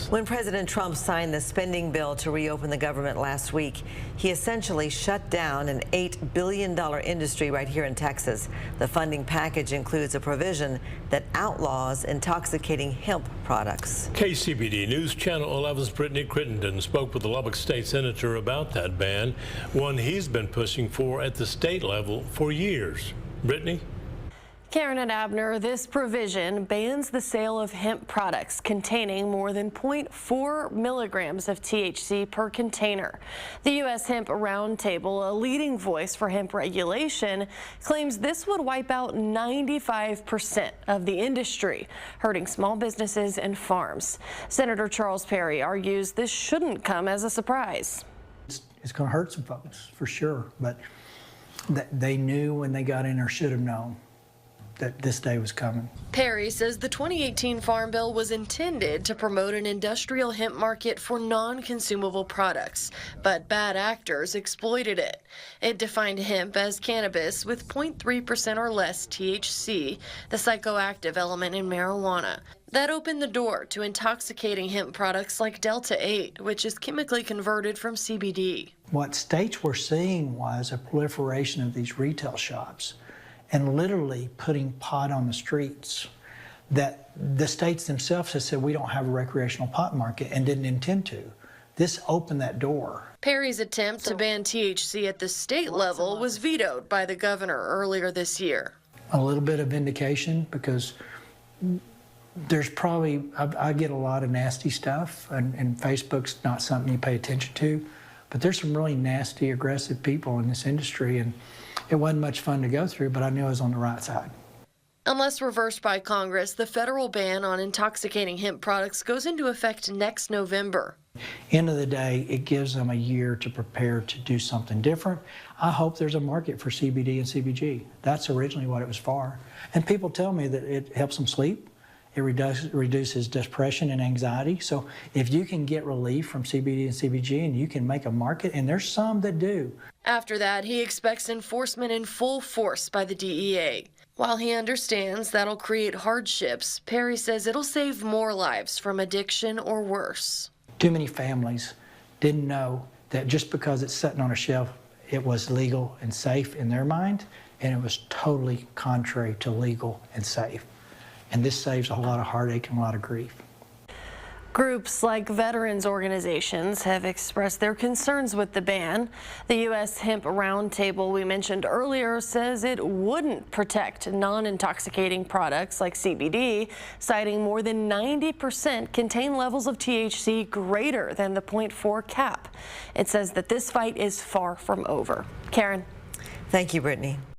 this. When President Trump signed the spending bill to reopen the government last week, he essentially shut down an $8 billion industry right here in Texas. The funding package includes a provision that outlaws intoxicating hemp products. KCBD News Channel 11's Brittany Crittenden spoke with the Lubbock State Senator about that ban, one he's been pushing for at the state level for years. Brittany? Karen and Abner, this provision bans the sale of hemp products containing more than 0.4 milligrams of THC per container. The U.S. Hemp Roundtable, a leading voice for hemp regulation, claims this would wipe out 95% of the industry, hurting small businesses and farms. Senator Charles Perry argues this shouldn't come as a surprise. It's going to hurt some folks, for sure, but they knew when they got in, or should have known, that this day was coming. Perry says the 2018 Farm Bill was intended to promote an industrial hemp market for non-consumable products, but bad actors exploited it. It defined hemp as cannabis with 0.3% or less THC, the psychoactive element in marijuana. That opened the door to intoxicating hemp products like Delta-8, which is chemically converted from CBD. What states were seeing was a proliferation of these retail shops and literally putting pot on the streets, that the states themselves have said we don't have a recreational pot market and didn't intend to. This opened that door. Perry's attempt to ban THC at the state level was vetoed by the governor earlier this year. A little bit of vindication, because there's probably, I get a lot of nasty stuff, and Facebook's not something you pay attention to, but there's some really nasty, aggressive people in this industry, and it wasn't much fun to go through, but I knew I was on the right side. Unless reversed by Congress, the federal ban on intoxicating hemp products goes into effect next November. End of the day, it gives them a year to prepare to do something different. I hope there's a market for CBD and CBG. That's originally what it was for. And people tell me that it helps them sleep. It reduces depression and anxiety. So if you can get relief from CBD and CBG and you can make a market, and there's some that do. After that, he expects enforcement in full force by the DEA. While he understands that'll create hardships, Perry says it'll save more lives from addiction or worse. Too many families didn't know that just because it's sitting on a shelf, it was legal and safe in their mind, and it was totally contrary to legal and safe. And this saves a lot of heartache and a lot of grief. Groups like veterans organizations have expressed their concerns with the ban. The U.S. Hemp Roundtable we mentioned earlier says it wouldn't protect non-intoxicating products like CBD, citing more than 90% contain levels of THC greater than the 0.4 cap. It says that this fight is far from over. Karen. Thank you, Brittany.